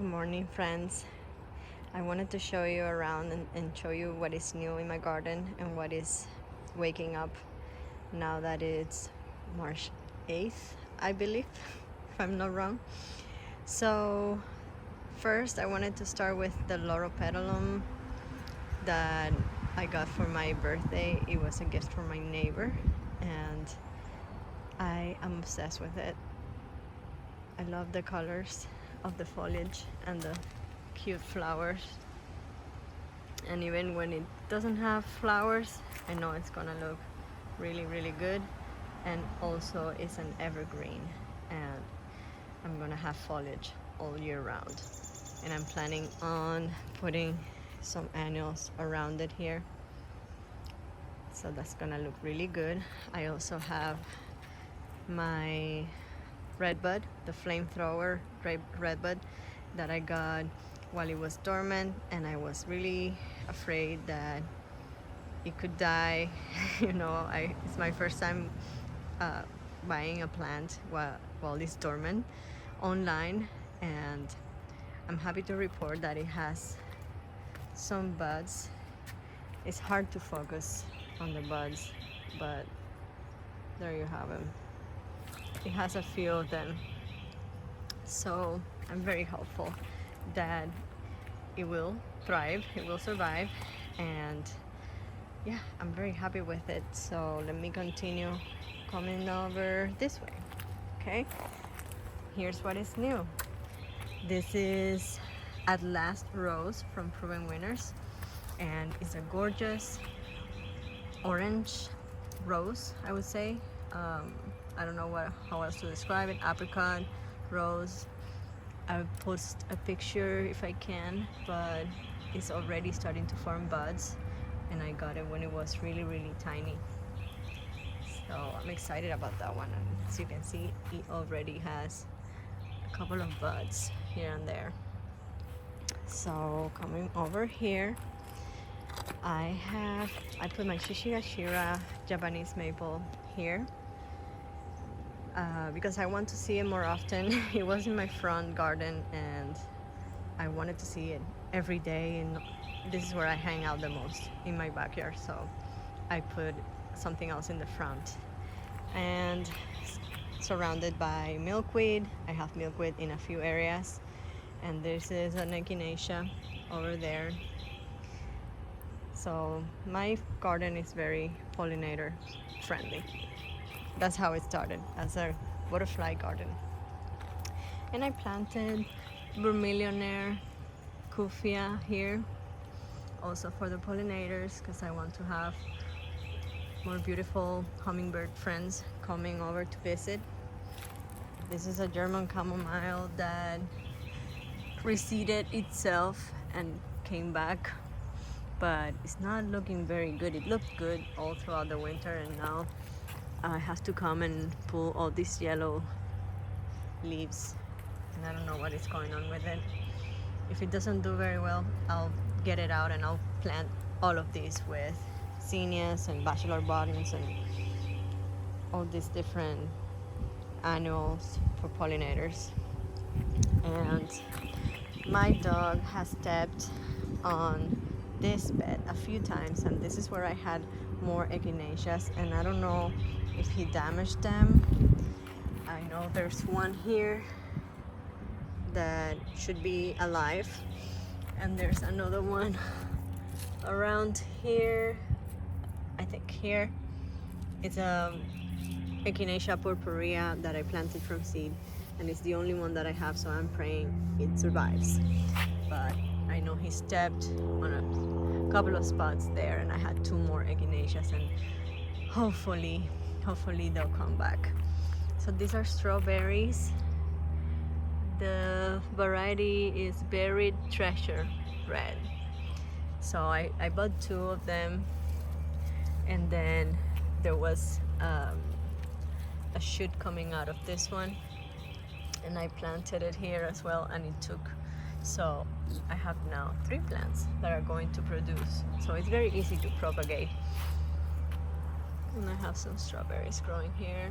Good morning, friends. I wanted to show you around and show you what is new in my garden and what is waking up now that it's March 8th, I believe, if I'm not wrong. So first I wanted to start with the Loropetalum that I got for my birthday. It was a gift from my neighbor and I am obsessed with it. I love the colors of the foliage and the cute flowers, and even when it doesn't have flowers, I know it's gonna look really good. And also it's an evergreen and I'm gonna have foliage all year round, and I'm planning on putting some annuals around it here, so that's gonna look really good. I also have my redbud, the flamethrower redbud that I got while it was dormant, and I was really afraid that it could die. It's my first time buying a plant while it's dormant online, and I'm happy to report that it has some buds. It's hard to focus on the buds, but there you have them. It has a few of them, so I'm very hopeful that it will thrive, it will survive, and yeah, I'm very happy with it. So let me continue coming over this way. Okay, here's what is new. This is At Last Rose from Proven Winners, and it's a gorgeous orange rose, I would say. I don't know how else to describe it. Apricot rose. I'll post a picture if I can, but it's already starting to form buds, and I got it when it was really tiny. So I'm excited about that one. And as you can see, it already has a couple of buds here and there. So coming over here, I put my Shishigashira Japanese maple here because I want to see it more often. It was in my front garden and I wanted to see it every day, and this is where I hang out the most, in my backyard, so I put something else in the front. And surrounded by milkweed. I have milkweed in a few areas, and this is an echinacea over there. So my garden is very pollinator friendly. That's how it started, as a butterfly garden. And I planted Vermillionaire Kufia here, also for the pollinators, because I want to have more beautiful hummingbird friends coming over to visit. This is a German chamomile that reseeded itself and came back, but it's not looking very good. It looked good all throughout the winter, and now I have to come and pull all these yellow leaves, and I don't know what is going on with it. If it doesn't do very well, I'll get it out and I'll plant all of these with zinnias and bachelor buttons and all these different annuals for pollinators. And my dog has stepped on this bed a few times, and this is where I had more echinaceas, and I don't know if he damaged them. I know there's one here that should be alive, and there's another one around here. I think here it's a Echinacea purpurea that I planted from seed, and it's the only one that I have, so I'm praying it survives. But I know he stepped on a couple of spots there, and I had two more echinaceas, and hopefully they'll come back. So these are strawberries. The variety is Buried Treasure Red. So I bought two of them, and then there was a shoot coming out of this one, and I planted it here as well, and it took. So I have now 3 plants that are going to produce, so it's very easy to propagate. And I have some strawberries growing here.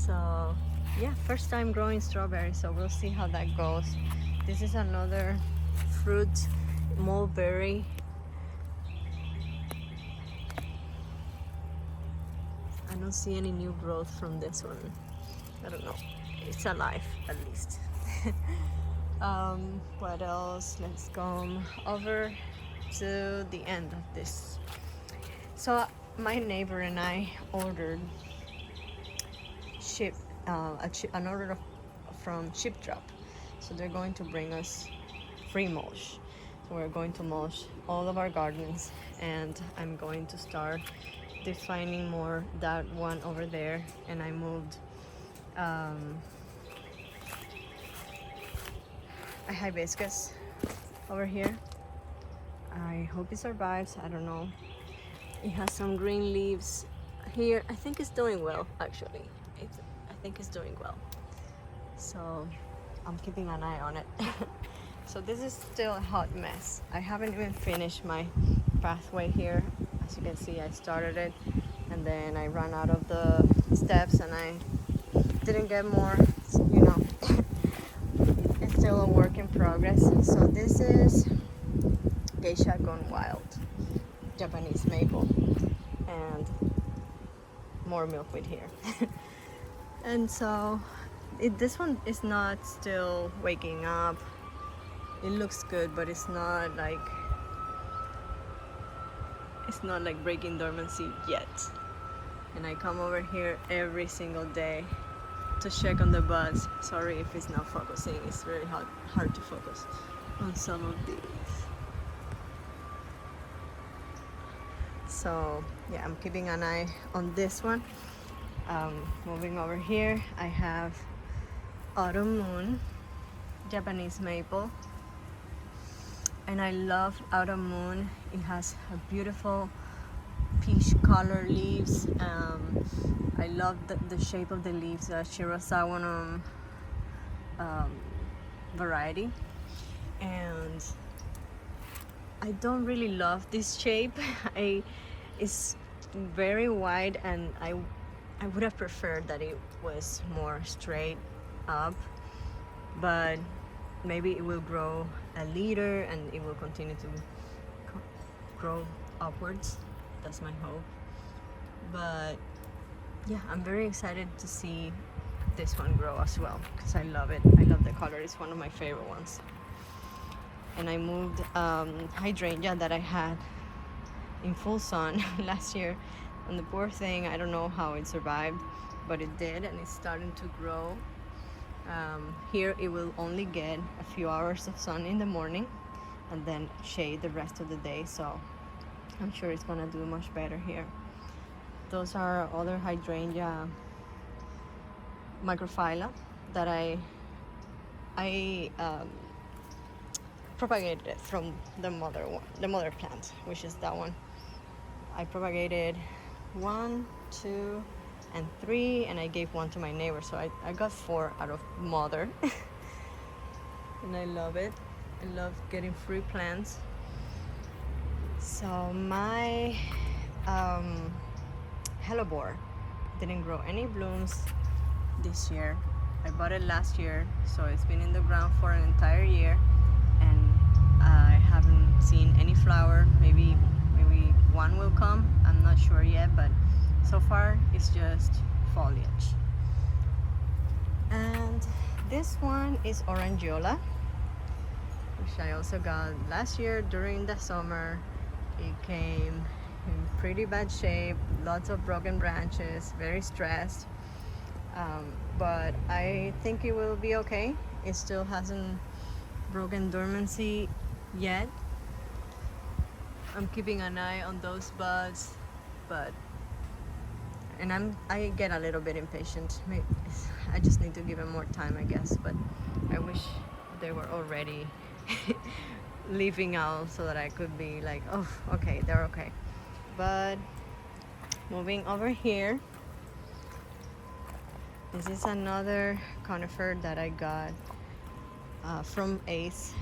So yeah, first time growing strawberries, so we'll see how that goes. This is another fruit, mulberry. I don't see any new growth from this one. I don't know. It's alive at least. What else? Let's go over to the end of this. So my neighbor and I ordered an order from Chip Drop. So they're going to bring us free mulch. So we're going to mulch all of our gardens, and I'm going to start defining more that one over there. And I moved a hibiscus over here. I hope it survives. I don't know. It has some green leaves here. I think it's doing well, actually. I think it's doing well. So I'm keeping an eye on it. So this is still a hot mess. I haven't even finished my pathway here. As you can see, I started it and then I ran out of the steps and I didn't get more, you know. It's still a work in progress. So this is geisha gone wild, Japanese maple, and more milkweed here. And so this one is not still waking up. It looks good, but it's not like breaking dormancy yet. And I come over here every single day to check on the buds. Sorry if it's not focusing. It's very hard to focus on some of these. So yeah, I'm keeping an eye on this one. Moving over here, I have Autumn Moon, Japanese maple. And I love Autumn Moon. It has a beautiful peach color leaves. I love the shape of the leaves, the Shirasawanum variety. And I don't really love this shape. It's very wide, and I would have preferred that it was more straight up, but maybe it will grow a liter and it will continue to grow upwards. That's my hope. But yeah, I'm very excited to see this one grow as well because I love it. I love the color. It's one of my favorite ones. And I moved hydrangea that I had in full sun last year, and the poor thing, I don't know how it survived, but it did, and it's starting to grow. Here it will only get a few hours of sun in the morning and then shade the rest of the day, so I'm sure it's gonna do much better here. Those are other hydrangea microphylla that I propagated from the mother plant, which is that one. I propagated 1, 2, and 3, and I gave one to my neighbor, so I got 4 out of mother. And I love it. I love getting free plants. So my hellebore didn't grow any blooms this year. I bought it last year, so it's been in the ground for an entire year, and I haven't seen any flower. Maybe one will come, I'm not sure yet, but so far it's just foliage. And this one is Orangiola, which I also got last year during the summer. It came in pretty bad shape, lots of broken branches, very stressed, but I think it will be okay. It still hasn't broken dormancy yet. I'm keeping an eye on those buds, and I get a little bit impatient. I just need to give them more time, I guess, but I wish they were already leaving out so that I could be like, oh, okay, they're okay. But moving over here, this is another conifer that I got from Ace,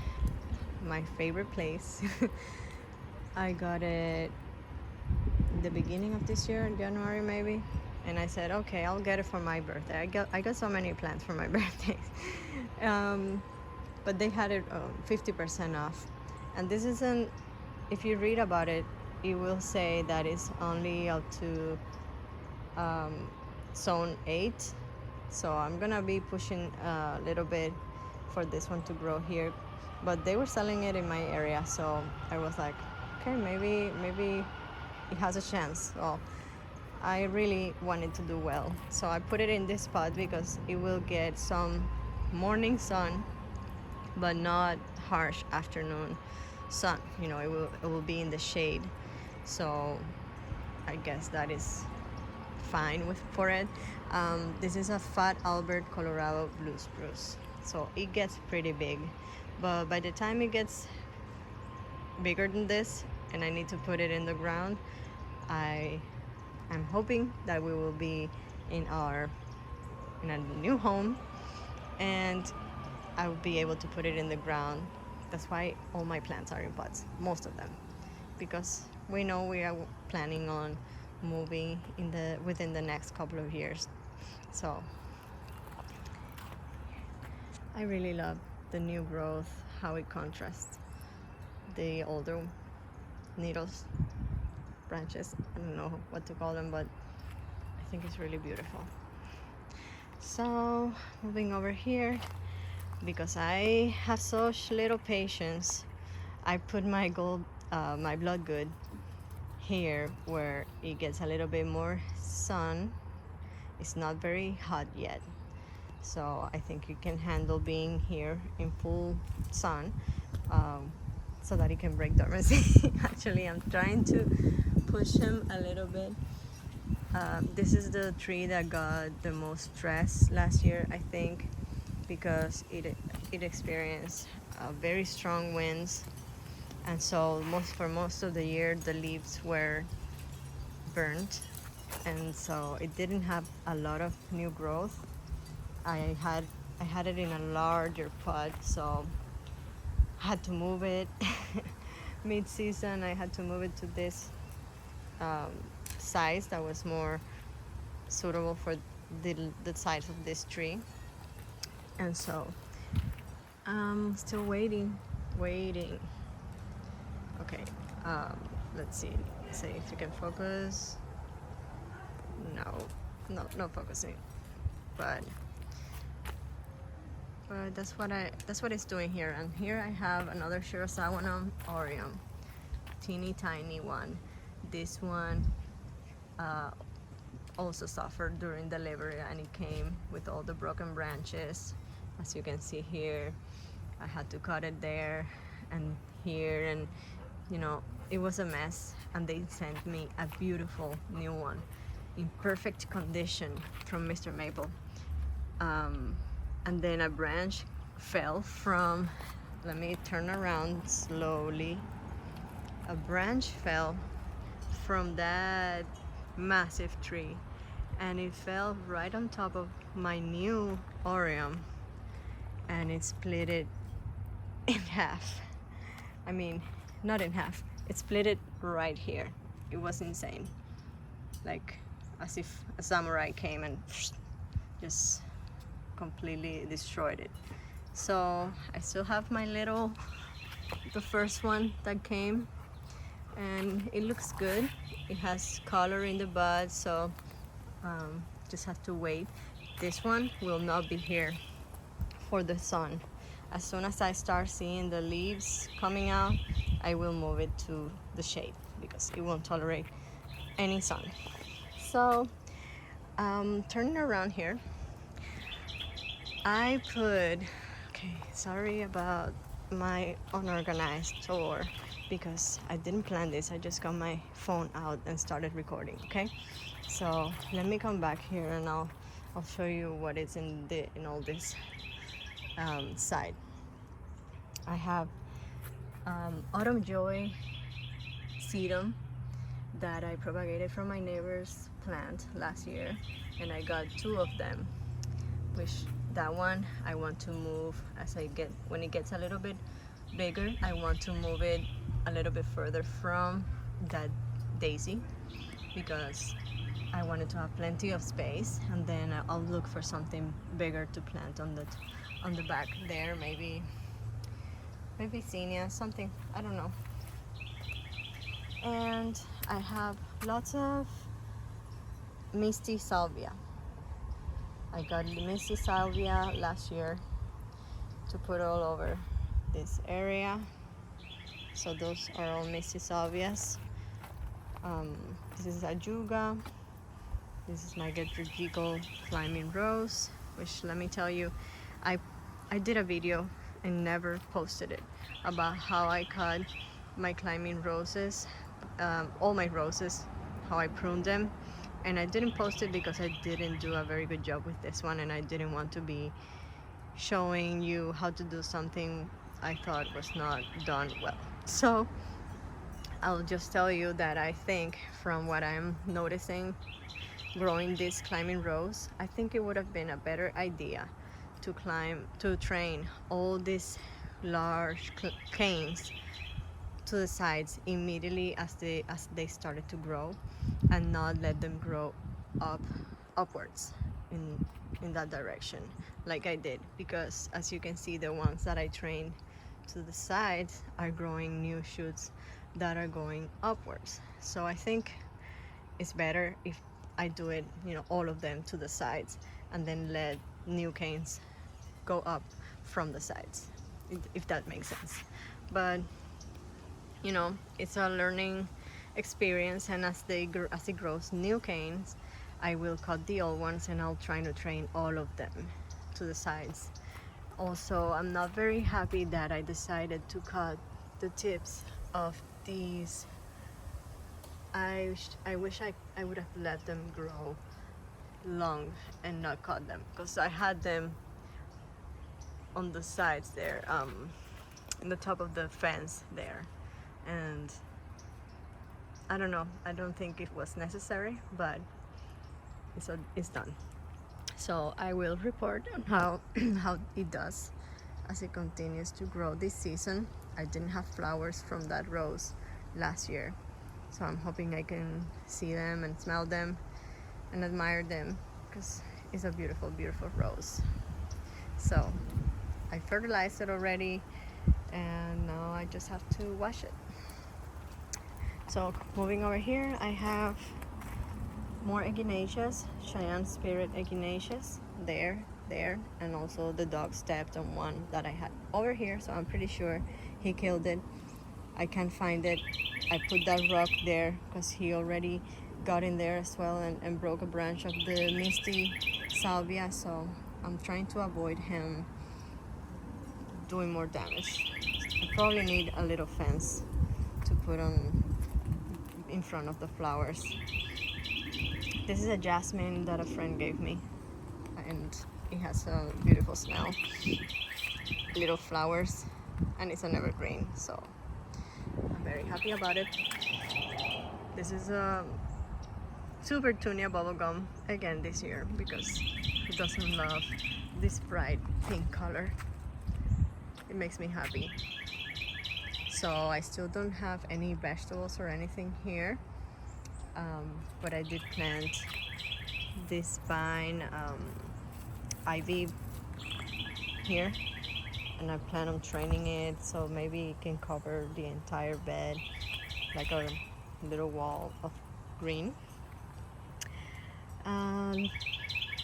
my favorite place. I got it in the beginning of this year, in January maybe, and I said, okay, I'll get it for my birthday. I got so many plants for my birthday. But they had it 50% off. And this isn't, if you read about it, it will say that it's only up to zone 8. So I'm gonna be pushing a little bit for this one to grow here. But they were selling it in my area, so I was like, okay, maybe it has a chance. Well, I really wanted to do well, so I put it in this spot because it will get some morning sun, but not harsh afternoon sun. You know, it will be in the shade, so I guess that is fine for it. This is a Fat Albert Colorado blue spruce, so it gets pretty big, but by the time it gets bigger than this and I need to put it in the ground, I'm hoping that we will be in a new home and I will be able to put it in the ground. That's why all my plants are in pots, most of them, because we know we are planning on moving within the next couple of years. So I really love the new growth, how it contrasts the older needles, branches. I don't know what to call them, but I think it's really beautiful. So moving over here, because I have such little patience, I put my blood good here where it gets a little bit more sun. It's not very hot yet, so I think you can handle being here in full sun, so that it can break dormancy. Actually, I'm trying to push him a little bit. This is the tree that got the most stress last year, I think, because it experienced very strong winds, and so for most of the year the leaves were burnt, and so it didn't have a lot of new growth. I had it in a larger pot, so I had to move it mid-season. I had to move it to this size that was more suitable for the size of this tree, and so I'm still waiting. Okay, let's see if you can focus. No focusing, but that's what it's doing here. And here I have another Shirasawa Orium, teeny tiny one. This one also suffered during delivery, and it came with all the broken branches, as you can see here. I had to cut it there and here, and you know, it was a mess, and they sent me a beautiful new one in perfect condition from Mr. Maple. And then a branch fell from, let me turn around slowly. A branch fell from that massive tree, and it fell right on top of my new Orium, and it split it in half. I mean, not in half, it split it right here. It was insane, like as if a samurai came and just completely destroyed it. So I still have the first one that came, and it looks good. It has color in the bud, so just have to wait. This one will not be here for the sun. As soon as I start seeing the leaves coming out, I will move it to the shade because it won't tolerate any sun. So turning around here, okay, sorry about my unorganized tour because I didn't plan this. I just got my phone out and started recording. Okay, so let me come back here and I'll show you what is in all this side. I have Autumn Joy sedum that I propagated from my neighbor's plant last year, and I got 2 of them, which that one I want to move when it gets a little bit bigger. I want to move it a little bit further from that daisy because I wanted to have plenty of space, and then I'll look for something bigger to plant on the back there, maybe zinnia, something, I don't know. And I have lots of misty salvia. I got misty salvia last year to put all over this area. So those are all misty salvias. This is ajuga. This is my Gedrigical climbing rose, which, let me tell you, I did a video and never posted it about how I cut my climbing roses, all my roses, how I pruned them. And I didn't post it because I didn't do a very good job with this one, and I didn't want to be showing you how to do something I thought was not done well. So I'll just tell you that I think, from what I'm noticing growing this climbing rose, I think it would have been a better idea to train all these large canes to the sides immediately as they started to grow, and not let them grow upwards in that direction like I did, because as you can see, the ones that I trained to the sides are growing new shoots that are going upwards. So I think it's better if I do it, all of them to the sides, and then let new canes go up from the sides, if that makes sense. But it's a learning experience, and as it grows new canes, I will cut the old ones, and I'll try to train all of them to the sides. Also, I'm not very happy that I decided to cut the tips of these. I wish I would have let them grow long and not cut them, because I had them on the sides there, in the top of the fence there, and I don't know, I don't think it was necessary, but it's done. So I will report on how it does as it continues to grow this season. I didn't have flowers from that rose last year, so I'm hoping I can see them and smell them and admire them, because it's a beautiful, beautiful rose. So I fertilized it already, and now I just have to wash it. So moving over here, I have more echinaceas, Cheyenne Spirit echinaceas, there, and also the dog stepped on one that I had over here, so I'm pretty sure he killed it. I can't find it. I put that rock there because he already got in there as well and broke a branch of the misty salvia, so I'm trying to avoid him doing more damage. I probably need a little fence to put on in front of the flowers. This is a jasmine that a friend gave me, and it has a beautiful smell, little flowers, and it's an evergreen, so I'm very happy about it. This is a Super Tunia bubblegum again this year, because it doesn't love this bright pink color. It makes me happy. So I still don't have any vegetables or anything here, but I did plant this vine ivy here, and I plan on training it so maybe it can cover the entire bed, like a little wall of green.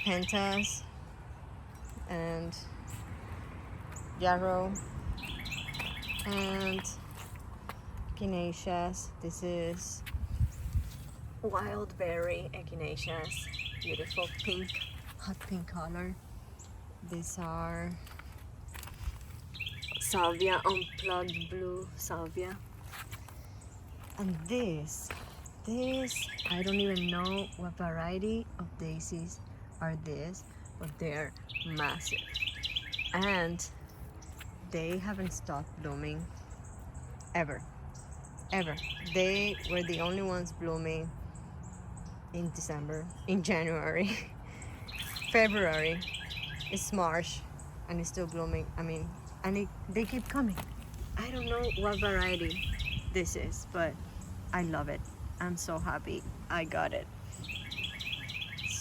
Pentas and yarrow and echinaceas. This is wild berry echinaceas, beautiful pink, hot pink color. These are salvia, unplugged blue salvia. And this, I don't even know what variety of daisies are this, but they're massive. And they haven't stopped blooming ever. They were the only ones blooming in December, in January, February. It's March and it's still blooming. They keep coming. I don't know what variety this is, but I love it. I'm so happy I got it.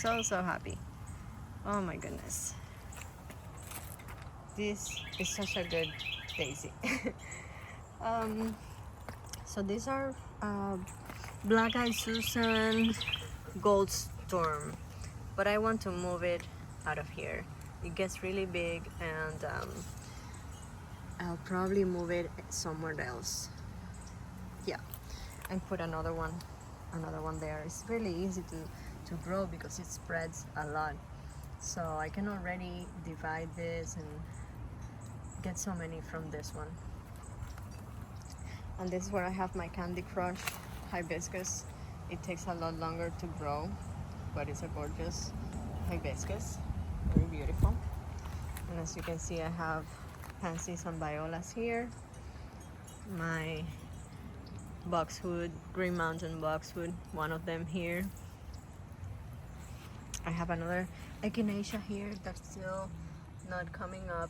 so happy. Oh my goodness. This is such a good daisy. um, so these are black-eyed Susan, gold storm, but I want to move it out of here. It gets really big, and I'll probably move it somewhere else. Yeah, and put another one there. It's really easy to grow because it spreads a lot. So I can already divide this and get so many from this one. And this is where I have my Candy Crush hibiscus. It takes a lot longer to grow, but it's a gorgeous hibiscus, very beautiful. And as you can see, I have pansies and violas here. My boxwood, Green Mountain boxwood, one of them here. I have another echinacea here that's still not coming up.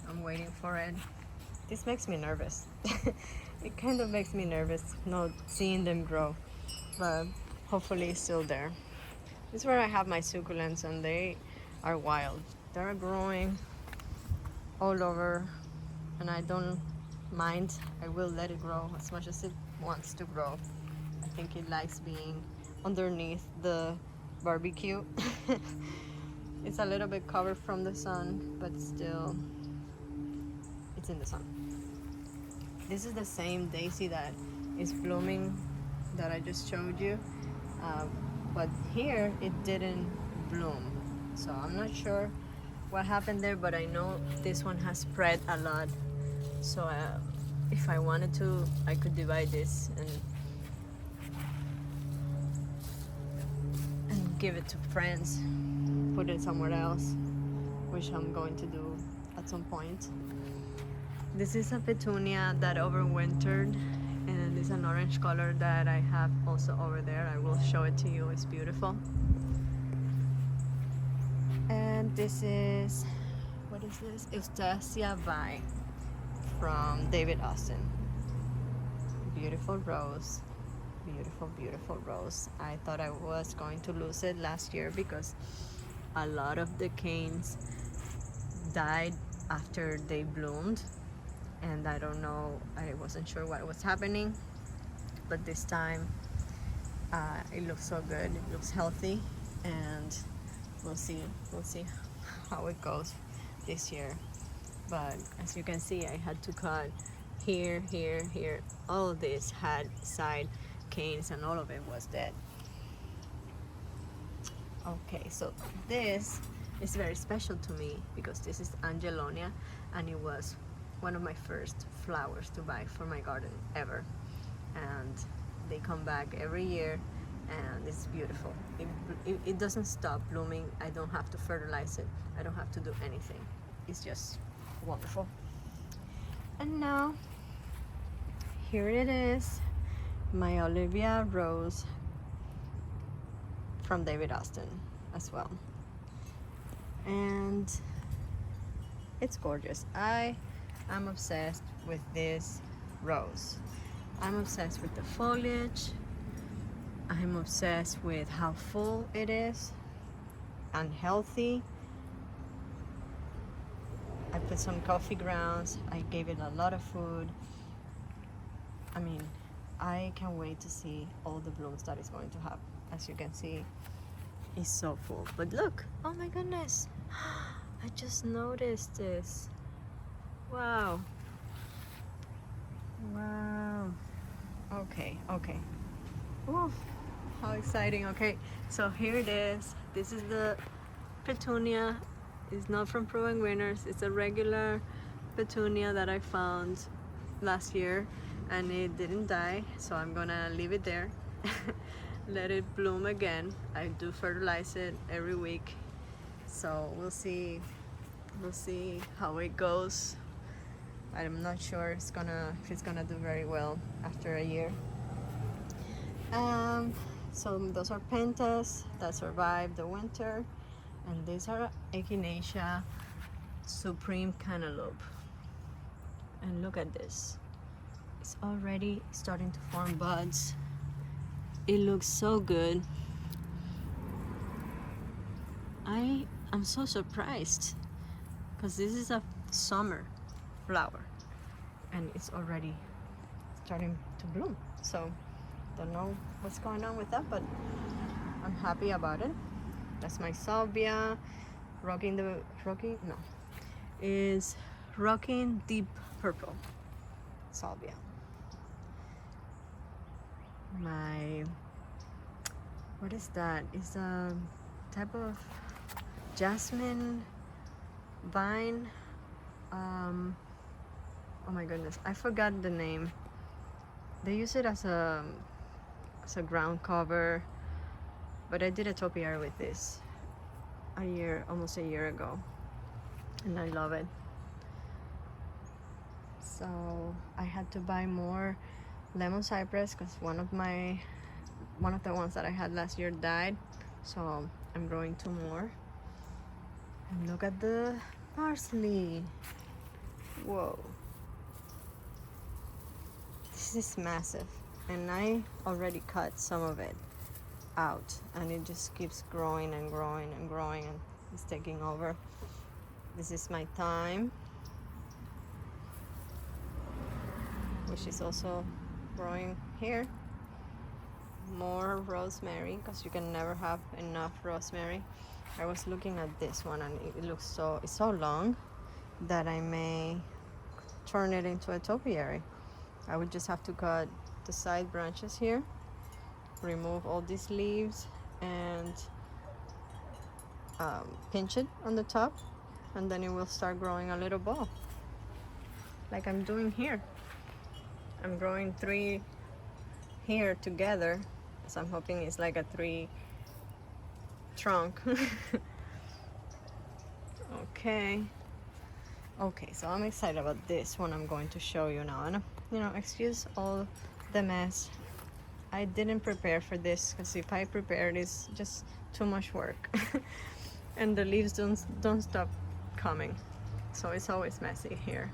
I'm waiting for it. This makes me nervous. It kind of makes me nervous not seeing them grow, but hopefully it's still there. This is where I have my succulents, and they are wild. They're growing all over, and I don't mind. I will let it grow as much as it wants to grow. I think it likes being underneath the barbecue. It's a little bit covered from the sun, but still it's in the sun. This is the same daisy that is blooming that I just showed you, but here it didn't bloom, so I'm not sure what happened there, but I know this one has spread a lot. So if I wanted to, I could divide this and give it to friends, put it somewhere else, which I'm going to do at some point. This is a petunia that overwintered, and it's an orange color that I have also over there. I will show it to you. It's beautiful. And this is, what is this? Eustacia Vi from David Austin. Beautiful rose. Beautiful, beautiful rose. I thought I was going to lose it last year because a lot of the canes died after they bloomed, and I don't know, I wasn't sure what was happening, but this time it looks so good. It looks healthy, and we'll see how it goes this year. But as you can see, I had to cut here. All of this had side canes, and all of it was dead. Okay, so this is very special to me because this is Angelonia, and it was one of my first flowers to buy for my garden ever, and they come back every year, and it's beautiful. It doesn't stop blooming. I don't have to fertilize it. I don't have to do anything. It's just wonderful. And now here it is, my Olivia rose from David Austin as well, and it's gorgeous. I'm obsessed with this rose. I'm obsessed with the foliage. I'm obsessed with how full it is and healthy. I put some coffee grounds. I gave it a lot of food. I mean, I can't wait to see all the blooms that it's going to have. As you can see, it's so full. But look, oh my goodness, I just noticed this. Wow. Okay. Ooh, how exciting. Okay, so here it is. This is the petunia. It's not from Proven Winners. It's a regular petunia that I found last year, and it didn't die, so I'm gonna leave it there. Let it bloom again. I do fertilize it every week, so we'll see how it goes. I'm not sure if it's gonna do very well after a year. So those are pentas that survived the winter, and these are Echinacea Supreme Cantaloupe. And look at this, it's already starting to form buds. It looks so good. I'm so surprised because this is a summer flower and it's already starting to bloom. So don't know what's going on with that, but I'm happy about it. That's my salvia. Rocking deep purple salvia. My, what is that? It's a type of jasmine vine. Oh my goodness, I forgot the name. They use it as a ground cover, but I did a topiary with this almost a year ago, and I love it. So I had to buy more lemon cypress because one of the ones that I had last year died, so I'm growing 2 more. And look at the parsley. Whoa, this is massive, and I already cut some of it out, and it just keeps growing and growing and growing, and it's taking over. This is my thyme, which is also growing here. More rosemary, because you can never have enough rosemary. I was looking at this one, and it's so long that I may turn it into a topiary. I would just have to cut the side branches here, remove all these leaves, and pinch it on the top, and then it will start growing a little ball like I'm doing here. I'm growing 3 here together, so I'm hoping it's like a 3 trunk. Okay, so I'm excited about this one. I'm going to show you now, and excuse all the mess. I didn't prepare for this, because if I prepared, it's just too much work. And the leaves don't stop coming, so it's always messy here.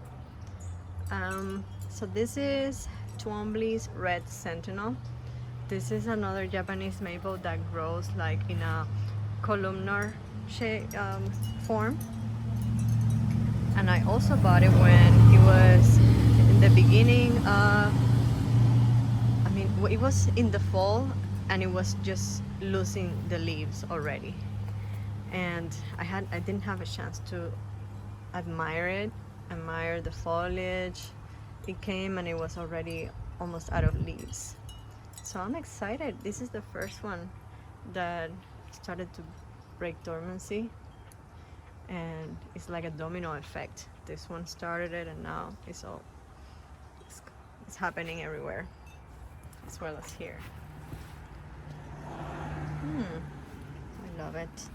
So this is Twombly's Red Sentinel. This is another Japanese maple that grows like in a columnar shape form, and I also bought it when it was in the beginning of, it was in the fall, and it was just losing the leaves already, and I didn't have a chance to admire the foliage. It came and it was already almost out of leaves, so I'm excited. This is the first one that started to break dormancy, and it's like a domino effect. This one started it, and now it's happening everywhere, as well as here. I love it.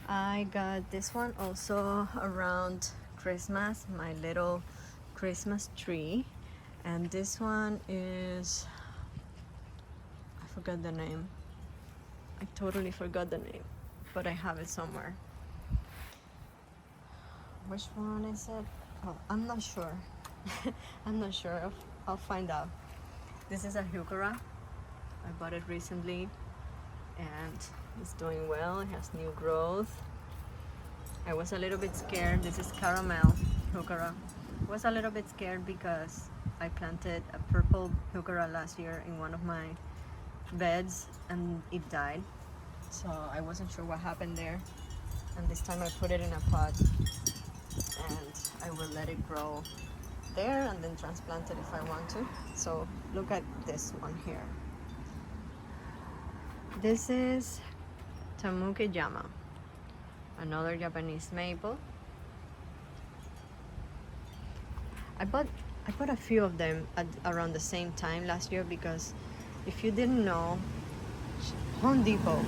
I got this one also around Christmas, my little Christmas tree, and this one is, I forgot the name. I totally forgot the name, but I have it somewhere. Which one is it? Oh, I'm not sure. I'm not sure. I'll find out. This is a heuchera. I bought it recently, and it's doing well. It has new growth. I was a little bit scared. This is caramel heuchera. I was a little bit scared because I planted a purple heuchera last year in one of my beds, and it died. So I wasn't sure what happened there. And this time I put it in a pot, and I will let it grow there and then transplant it if I want to. So look at this one here. This is Tamukeyama, another Japanese maple. I bought a few of them around the same time last year, because if you didn't know, Home Depot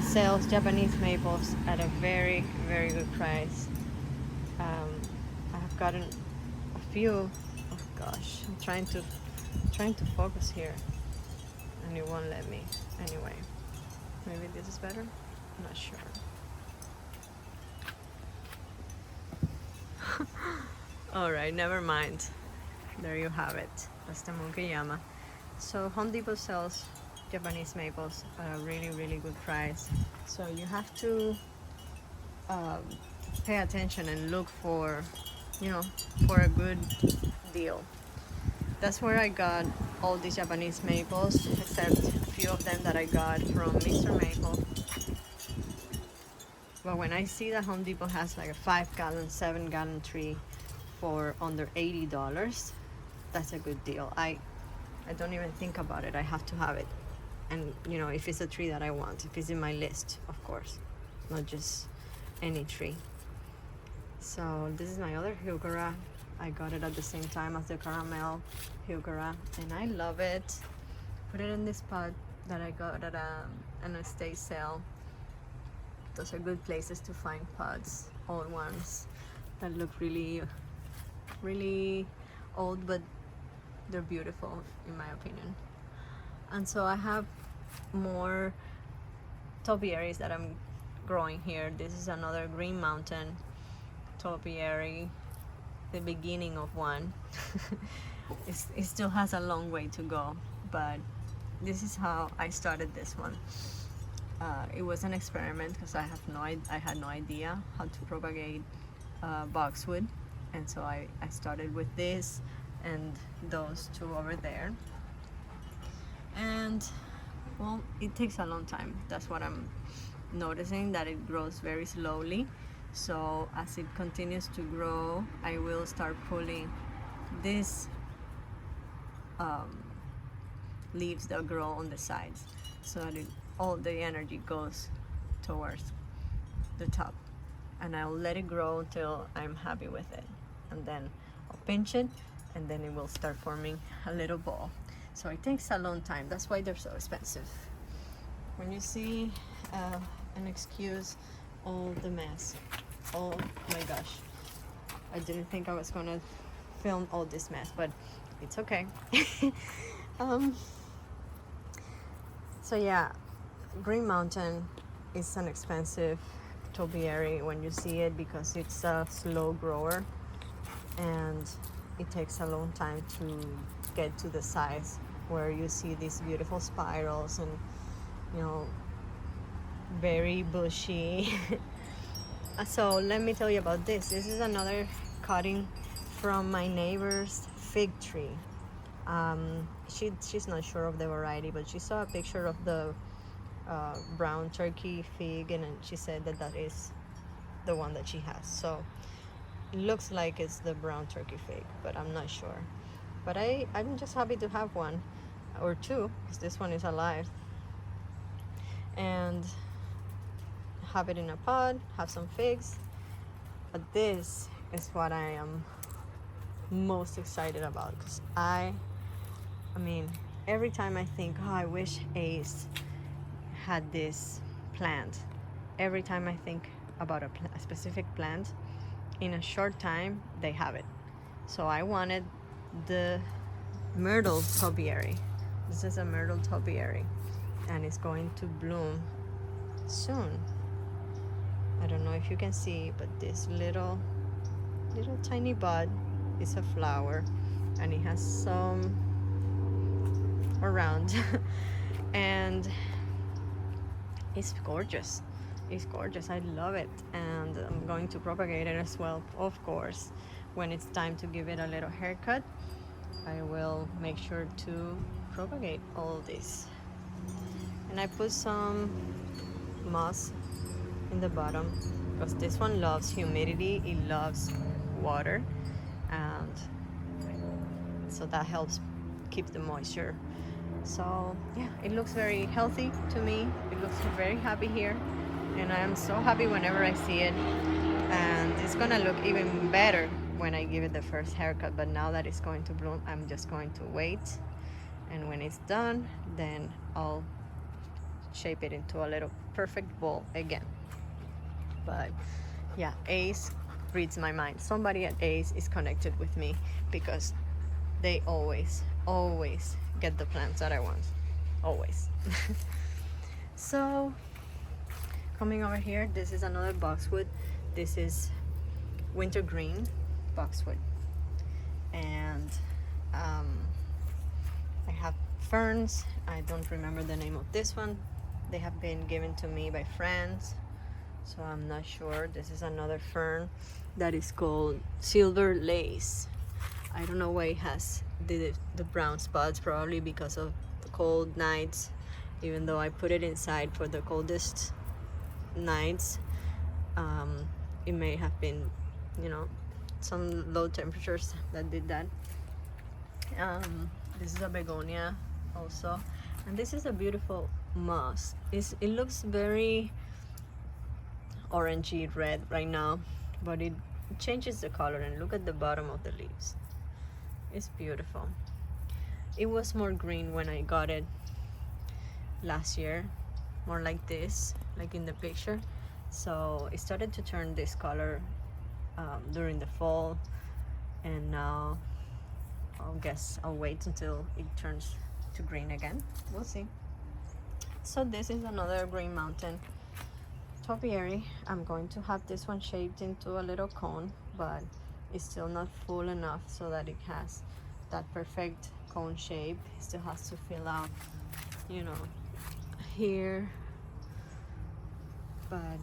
sells Japanese maples at a very, very good price. I have gotten a few. Oh gosh, I'm trying to focus here, and it won't let me. Anyway, maybe this is better. I'm not sure. All right, never mind. There you have it. That's the Tamukeyama. So Home Depot sells Japanese maples at a really, really good price. So you have to um, pay attention and look for, for a good deal. That's where I got all these Japanese maples, except a few of them that I got from Mr. Maple. But when I see that Home Depot has like a 5-gallon, 7-gallon tree for under $80, that's a good deal. I don't even think about it. I have to have it. And if it's a tree that I want, if it's in my list, of course, not just any tree. So this is my other heuchera. I got it at the same time as the caramel heuchera, and I love it. Put it in this pot that I got at an estate sale. Those are good places to find pots, old ones that look really, really old, but they're beautiful in my opinion. And so I have more topiaries that I'm growing here. This is another Green Mountain topiary, the beginning of one. It still has a long way to go, but this is how I started this one. It was an experiment because I had no idea how to propagate boxwood, and so I started with this and those two over there. And well, it takes a long time. That's what I'm noticing, that it grows very slowly. So as it continues to grow, I will start pulling these leaves that grow on the sides, so that all the energy goes towards the top. And I'll let it grow until I'm happy with it, and then I'll pinch it, and then it will start forming a little ball. So it takes a long time. That's why they're so expensive. When you see, and excuse all the mess. Oh my gosh. I didn't think I was gonna film all this mess, but it's okay. So yeah, Green Mountain is an expensive topiary when you see it, because it's a slow grower and it takes a long time to get to the size where you see these beautiful spirals and very bushy. So let me tell you about this. This is another cutting from my neighbor's fig tree. She's not sure of the variety, but she saw a picture of the brown turkey fig, and she said that is the one that she has. So it looks like it's the brown turkey fig, but I'm not sure. But I'm just happy to have one or two, because this one is alive, and have it in a pot, have some figs. But this is what I am most excited about, because I mean, every time I think, oh, I wish Ace had this plant, every time I think about a specific plant, in a short time they have it. So I wanted the myrtle topiary. This is a myrtle topiary, and it's going to bloom soon. I don't know if you can see, but this little tiny bud is a flower, and it has some around and it's gorgeous. It's gorgeous. I love it, and I'm going to propagate it as well. Of course, when it's time to give it a little haircut, I will make sure to propagate all this. And I put some moss in the bottom, because this one loves humidity, it loves water, and so that helps keep the moisture. So yeah, it looks very healthy to me. It looks very happy here, and I am so happy whenever I see it. And it's gonna look even better when I give it the first haircut. But now that it's going to bloom, I'm just going to wait, and when it's done, then I'll shape it into a little perfect ball again. But yeah, Ace reads my mind. Somebody at Ace is connected with me, because they always get the plants that I want, always. So coming over here, this is another boxwood. This is wintergreen boxwood, and I have ferns. I don't remember the name of this one. They have been given to me by friends so I'm not sure. This is another fern that is called silver lace. I don't know why it has the brown spots, probably because of the cold nights. Even though I put it inside for the coldest nights, it may have been, you know, some low temperatures that did that. This is a begonia also, and this is a beautiful moss. It looks very orangey red right now, but it changes the color, and look at the bottom of the leaves. It's beautiful. It was more green when I got it last year, more like this, like in the picture. So it started to turn this color during the fall, and now I'll wait until it turns to green again. We'll see. So this is another Green Mountain Topiary. I'm going to have this one shaped into a little cone, but it's still not full enough so that it has that perfect cone shape. It still has to fill out, you know, here, but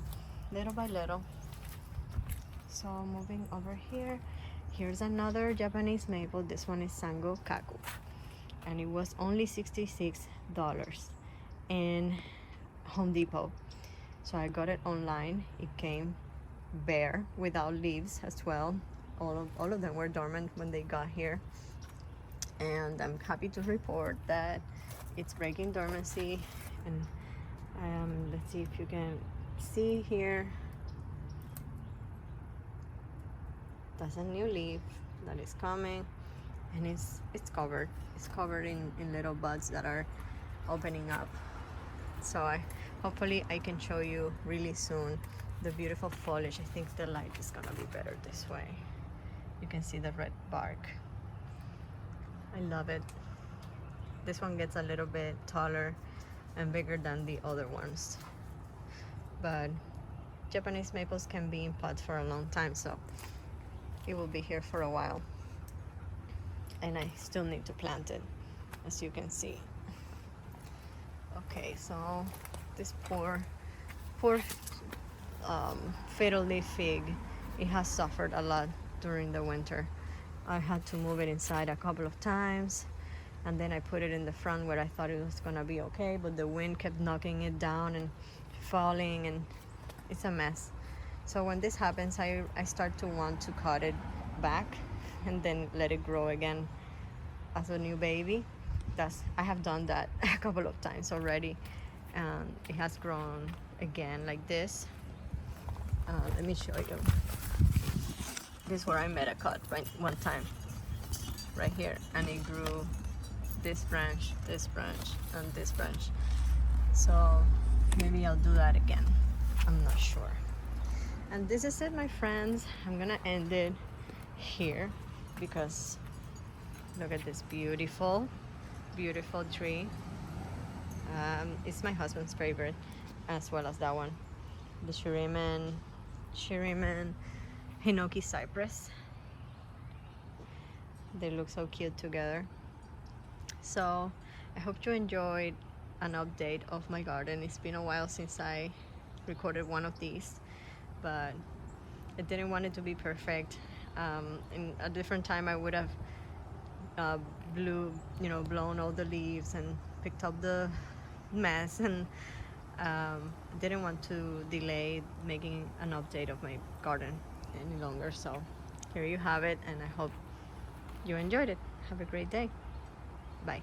little by little. So moving over here, here's another Japanese maple. This one is Sango Kaku, and it was only $66 in Home Depot. So I got it online. It came bare without leaves as well. All of them were dormant when they got here, and I'm happy to report that it's breaking dormancy. And let's see if you can see here. That's a new leaf that is coming, and it's covered. It's covered in little buds that are opening up. So hopefully I can show you really soon the beautiful foliage. I think the light is gonna be better this way. You can see the red bark. I love it. This one gets a little bit taller and bigger than the other ones, but Japanese maples can be in pots for a long time, so it will be here for a while, and I still need to plant it, as you can see. Okay, so this poor fatal leaf fig, it has suffered a lot during the winter. I had to move it inside a couple of times, and then I put it in the front where I thought it was gonna be okay, but the wind kept knocking it down and falling, and it's a mess. So when this happens, I start to want to cut it back and then let it grow again as a new baby. I have done that a couple of times already, and it has grown again like this. Let me show you. This is where I made a cut right one time, right here, and it grew this branch, and this branch. So maybe I'll do that again. I'm not sure. And this is it, my friends. I'm gonna end it here because look at this beautiful tree. It's my husband's favorite, as well as that one, the Shiriman Hinoki cypress. They look so cute together. So I hope you enjoyed an update of my garden. It's been a while since I recorded one of these, but I didn't want it to be perfect. In a different time I would have blown all the leaves and picked up the mess, and didn't want to delay making an update of my garden any longer. So here you have it, and I hope you enjoyed it. Have a great day. Bye.